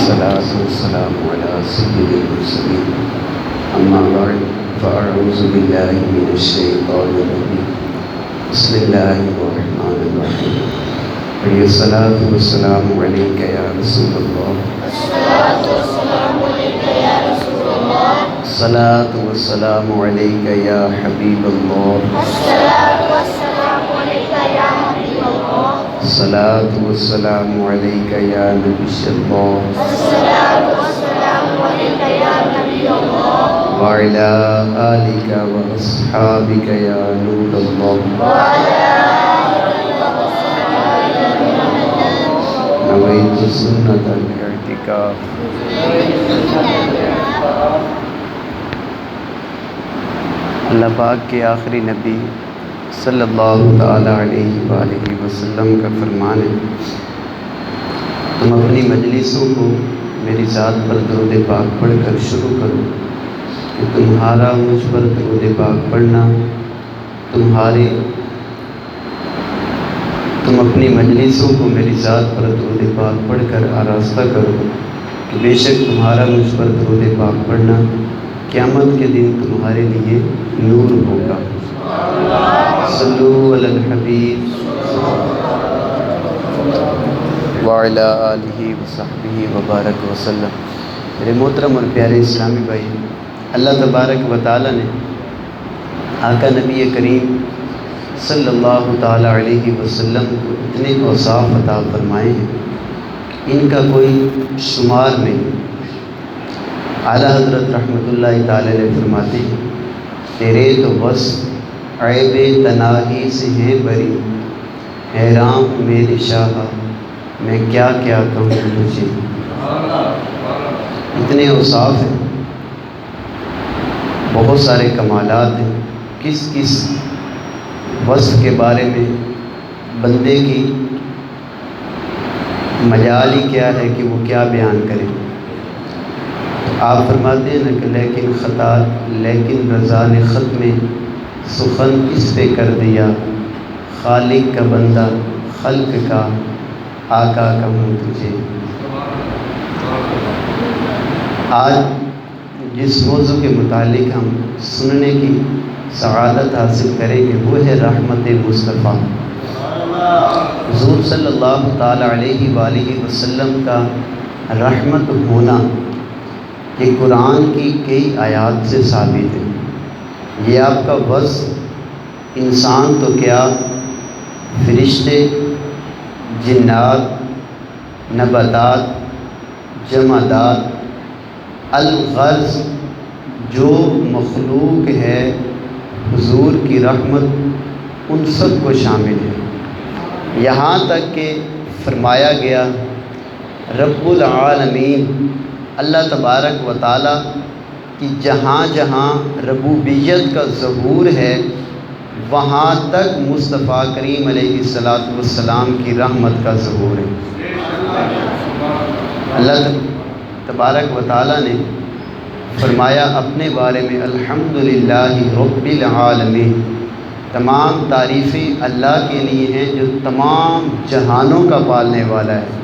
الصلاة والسلام على سيد المرسلين أما بعد فأعوذ بالله من الشيطان الرجيم بسم الله الرحمن الرحيم الصلاة والسلام عليك يا رسول الله الصلاة والسلام عليك يا رسول الله الصلاة والسلام عليك يا حبيب الله الصلاة والسلام عليك يا حبيب الله الصلاة والسلام عليك يا نبي الله الصلاة والسلام عليك يا نبي الله وعلى آلك وأصحابك يا نور الله وعلى آلك وصحبه نويت سنة الاعتكاف اللہ پاک کے آخری نبی صلی اللہ تعالیٰ علیہ وآلہ وسلم کا فرمان ہے، تم اپنی مجلسوں کو میری ذات پر درود پاک پڑھ کر شروع کرو کہ تمہارا مجھ پر درود پاک پڑھنا تم اپنی مجلسوں کو میری ذات پر درود پاک پڑھ کر آراستہ کرو کہ بے شک تمہارا مجھ پر درود پاک پڑھنا قیامت کے دن تمہارے لیے نور ہوگا۔ صلو علی الحبیب وعلی آلہ وصحبہ وبارک وسلم۔ میرے محترم اور پیارے اسلامی بھائی، اللہ تبارک و تعالیٰ نے آقا نبی کریم صلی اللہ تعالیٰ علیہ وسلم کو اتنے اوصاف عطا فرمائے ہیں ان کا کوئی شمار نہیں۔ اعلیٰ حضرت رحمۃ اللہ تعالیٰ علیہ فرماتے ہیں، تیرے تو بس عیب تناہی سے ہیں بری، حیران میرے شاہ میں کیا کیا کہوں تجھے۔ اتنے اوصاف ہیں، بہت سارے کمالات ہیں، کس کس وصف کے بارے میں بندے کی مجال ہی کیا ہے کہ وہ کیا بیان کرے۔ آپ فرماتے ہیں نا کہ لیکن رضا نے ختم سخن اس پہ کر دیا، خالق کا بندہ خلق کا آقا کہوں تجھے۔ آج جس موضوع کے متعلق ہم سننے کی سعادت حاصل کریں گے وہ ہے رحمت مصطفیٰ۔ حضور صلی اللہ تعالیٰ علیہ وآلہ وسلم کا رحمت ہونا یہ قرآن کی کئی آیات سے ثابت ہے۔ یہ آپ کا وصف انسان تو کیا، فرشتے، جنات، نباتات، جمادات، الغرض جو مخلوق ہے حضور کی رحمت ان سب کو شامل ہے۔ یہاں تک کہ فرمایا گیا رب العالمین اللہ تبارک و تعالیٰ کی جہاں جہاں ربوبیت کا ظہور ہے وہاں تک مصطفیٰ کریم علیہ السلام کی رحمت کا ظہور ہے۔ اللہ تبارک و تعالیٰ نے فرمایا اپنے بارے میں الحمدللہ رب العالمین، تمام تعریفیں اللہ کے لیے ہیں جو تمام جہانوں کا پالنے والا ہے۔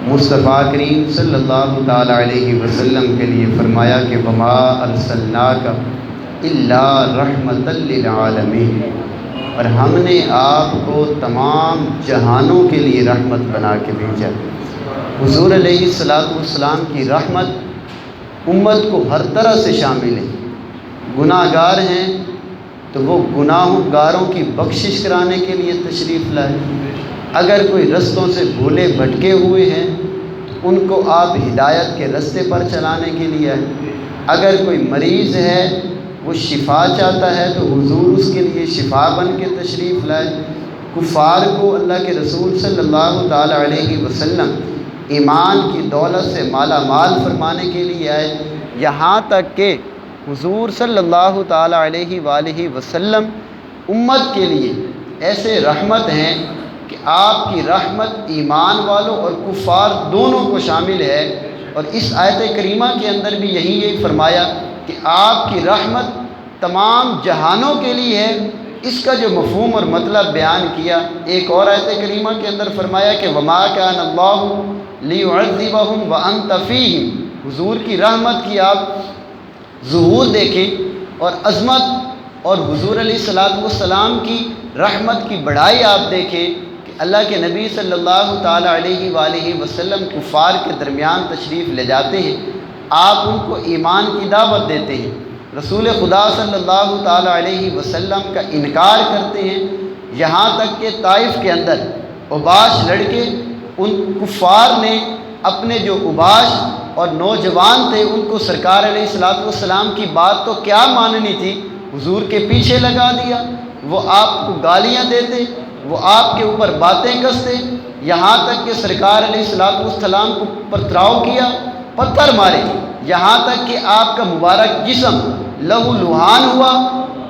مصطفیٰ کریم صلی اللہ تعالیٰ علیہ وسلم کے لیے فرمایا کہ وما ارسلناک الا رحمۃ للعالمین، اور ہم نے آپ کو تمام جہانوں کے لیے رحمت بنا کے بھیجا۔ حضور علیہ السلام کی رحمت امت کو ہر طرح سے شامل ہے۔ گناہ گار ہیں تو وہ گناہ گاروں کی بخشش کرانے کے لیے تشریف لائے، اگر کوئی رستوں سے بھولے بھٹکے ہوئے ہیں تو ان کو آپ ہدایت کے رستے پر چلانے کے لیے آئے، اگر کوئی مریض ہے وہ شفا چاہتا ہے تو حضور اس کے لیے شفا بن کے تشریف لائے، کفار کو اللہ کے رسول صلی اللہ تعالیٰ علیہ وسلم ایمان کی دولت سے مالا مال فرمانے کے لیے آئے، یہاں تک کہ حضور صلی اللہ تعالیٰ علیہ وآلہ وسلم امت کے لیے ایسے رحمت ہیں کہ آپ کی رحمت ایمان والوں اور کفار دونوں کو شامل ہے۔ اور اس آیت کریمہ کے اندر بھی یہی فرمایا کہ آپ کی رحمت تمام جہانوں کے لیے ہے۔ اس کا جو مفہوم اور مطلب بیان کیا، ایک اور آیت کریمہ کے اندر فرمایا کہ وما کان اللہ لیعذبہم وانت فیہم، حضور کی رحمت کی آپ ظہور دیکھیں اور عظمت اور حضور علیہ السلام کی رحمت کی بڑائی آپ دیکھیں کہ اللہ کے نبی صلی اللہ تعالیٰ علیہ وآلہ وسلم کفار کے درمیان تشریف لے جاتے ہیں، آپ ان کو ایمان کی دعوت دیتے ہیں، رسول خدا صلی اللہ تعالیٰ علیہ وسلم کا انکار کرتے ہیں، یہاں تک کہ طائف کے اندر اوباش لڑکے، ان کفار نے اپنے جو اوباش اور نوجوان تھے ان کو سرکار علیہ السلام کی بات تو کیا ماننی تھی، حضور کے پیچھے لگا دیا، وہ آپ کو گالیاں دیتے، وہ آپ کے اوپر باتیں کستے، یہاں تک کہ سرکار علیہ السلام کو پتھراؤ کیا، پتھر مارے، یہاں تک کہ آپ کا مبارک جسم لہو لہان ہوا،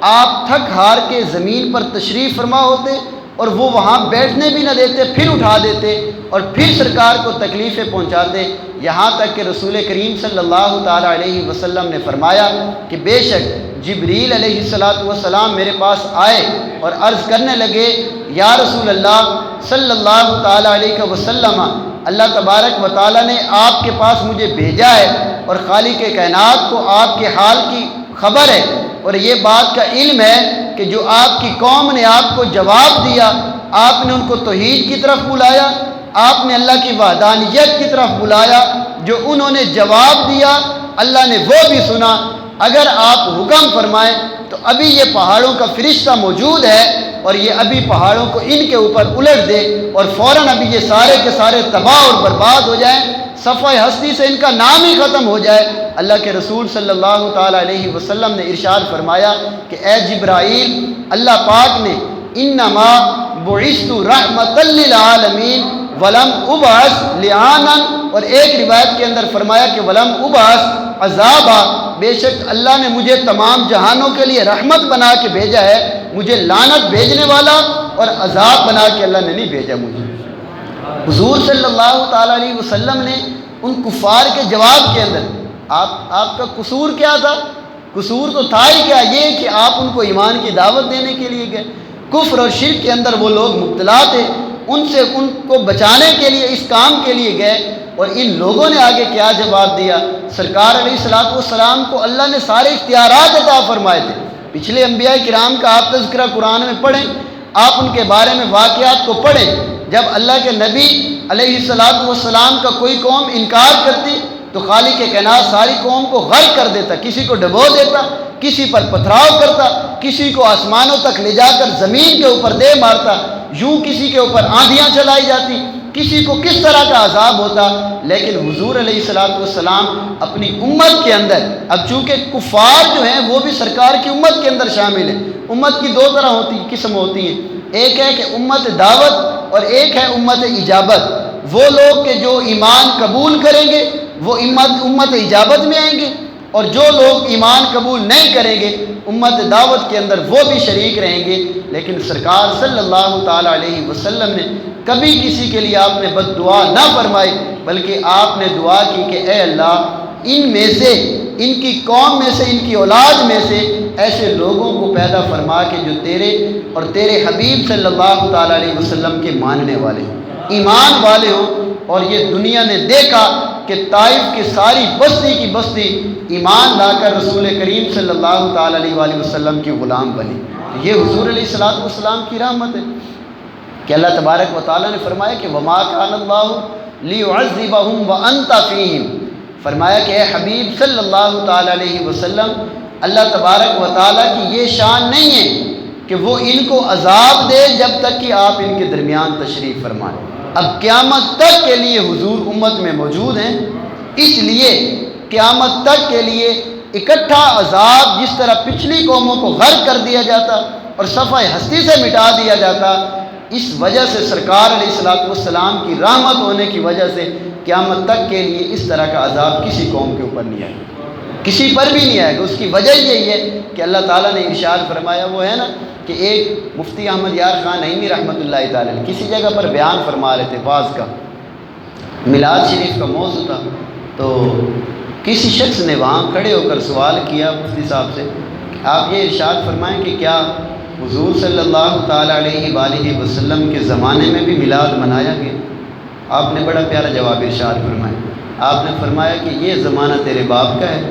آپ تھک ہار کے زمین پر تشریف فرما ہوتے اور وہ وہاں بیٹھنے بھی نہ دیتے، پھر اٹھا دیتے اور پھر سرکار کو تکلیفیں پہنچاتے، یہاں تک کہ رسول کریم صلی اللہ تعالیٰ علیہ وسلم نے فرمایا کہ بے شک جبریل علیہ السلام میرے پاس آئے اور عرض کرنے لگے، یا رسول اللہ صلی اللہ تعالیٰ علیہ وسلم، اللہ تبارک و تعالیٰ نے آپ کے پاس مجھے بھیجا ہے اور خالق کائنات کو آپ کے حال کی خبر ہے اور یہ بات کا علم ہے کہ جو آپ کی قوم نے آپ کو جواب دیا، آپ نے ان کو توحید کی طرف بلایا، آپ نے اللہ کی وحدانیت کی طرف بلایا، جو انہوں نے جواب دیا اللہ نے وہ بھی سنا، اگر آپ حکم فرمائیں تو ابھی یہ پہاڑوں کا فرشتہ موجود ہے اور یہ ابھی پہاڑوں کو ان کے اوپر الٹ دے اور فوراً ابھی یہ سارے کے سارے تباہ اور برباد ہو جائیں، صفحہ ہستی سے ان کا نام ہی ختم ہو جائے۔ اللہ کے رسول صلی اللہ تعالیٰ علیہ وسلم نے ارشاد فرمایا کہ اے جبرائیل، اللہ پاک نے انما بعثت رحمۃ للعالمین ولم ابعث لعانا، اور ایک روایت کے اندر فرمایا کہ ولم ابعث عذابا، بے شک اللہ نے مجھے تمام جہانوں کے لیے رحمت بنا کے بھیجا ہے، مجھے لعنت بھیجنے والا اور عذاب بنا کے اللہ نے نہیں بھیجا مجھے۔ حضور صلی اللہ تعالیٰ علیہ وسلم نے ان کفار کے جواب کے اندر آپ کا قصور کیا تھا؟ قصور تو تھا ہی کیا، یہ کہ آپ ان کو ایمان کی دعوت دینے کے لیے گئے، کفر اور شرک کے اندر وہ لوگ مبتلا تھے، ان سے ان کو بچانے کے لیے اس کام کے لیے گئے، اور ان لوگوں نے آگے کیا جواب دیا؟ سرکار علیہ السلام کو اللہ نے سارے اختیارات عطا فرمائے تھے، پچھلے انبیاء کرام کا آپ تذکرہ قرآن میں پڑھیں، آپ ان کے بارے میں واقعات کو پڑھیں، جب اللہ کے نبی علیہ السلام کا کوئی قوم انکار کرتی تو خالق کائنات ساری قوم کو غرق کر دیتا، کسی کو ڈبو دیتا، کسی پر پتھراؤ کرتا، کسی کو آسمانوں تک لے جا کر زمین کے اوپر دے مارتا، یوں کسی کے اوپر آندھیاں چلائی جاتی، کسی کو کس طرح کا عذاب ہوتا، لیکن حضور علیہ السلام اپنی امت کے اندر، اب چونکہ کفار جو ہیں وہ بھی سرکار کی امت کے اندر شامل ہیں، امت کی دو طرح قسم ہوتی ہیں، ایک ہے کہ امت دعوت اور ایک ہے امت اجابت، وہ لوگ کہ جو ایمان قبول کریں گے وہ امت اجابت میں آئیں گے، اور جو لوگ ایمان قبول نہیں کریں گے امت دعوت کے اندر وہ بھی شریک رہیں گے، لیکن سرکار صلی اللہ تعالیٰ علیہ وسلم نے کبھی کسی کے لیے آپ نے بد دعا نہ فرمائی، بلکہ آپ نے دعا کی کہ اے اللہ ان میں سے، ان کی قوم میں سے، ان کی اولاد میں سے ایسے لوگوں کو پیدا فرما کے جو تیرے اور تیرے حبیب صلی اللہ تعالیٰ علیہ وسلم کے ماننے والے ہوں، ایمان والے ہوں۔ اور یہ دنیا نے دیکھا کہ طائف کی ساری بستی کی بستی ایمان لا کر رسول کریم صلی اللہ تعالیٰ علیہ وآلہ وسلم کی غلام بنی، یہ حضور علیہ السلام کی رحمت ہے کہ اللہ تبارک و تعالیٰ نے فرمایا کہ وما کان اللہ لیعذبہم وانت فیہم، فرمایا کہ اے حبیب صلی اللہ تعالیٰ علیہ وسلم، اللہ تبارک و تعالیٰ کی یہ شان نہیں ہے کہ وہ ان کو عذاب دے جب تک کہ آپ ان کے درمیان تشریف فرمائیں۔ اب قیامت تک کے لیے حضور امت میں موجود ہیں، اس لیے قیامت تک کے لیے اکٹھا عذاب جس طرح پچھلی قوموں کو غرق کر دیا جاتا اور صفحہ ہستی سے مٹا دیا جاتا، اس وجہ سے سرکار علیہ السلام کی رحمت ہونے کی وجہ سے قیامت تک کے لیے اس طرح کا عذاب کسی قوم کے اوپر نہیں آئے گا، کسی پر بھی نہیں آئے گا۔ اس کی وجہ یہی ہے کہ اللہ تعالیٰ نے ارشاد فرمایا، وہ ہے نا کہ ایک مفتی احمد یار خان نعیمی رحمۃ اللہ تعالیٰ علیہ کسی جگہ پر بیان فرما رہے تھے، بعض کا میلاد شریف کا موضوع تھا، تو کسی شخص نے وہاں کھڑے ہو کر سوال کیا مفتی صاحب سے کہ آپ یہ ارشاد فرمائیں کہ کیا حضور صلی اللہ تعالیٰ علیہ وآلہ وسلم کے زمانے میں بھی میلاد منایا گیا؟ آپ نے بڑا پیارا جواب ارشاد فرمایا۔ آپ نے فرمایا کہ یہ زمانہ تیرے باپ کا ہے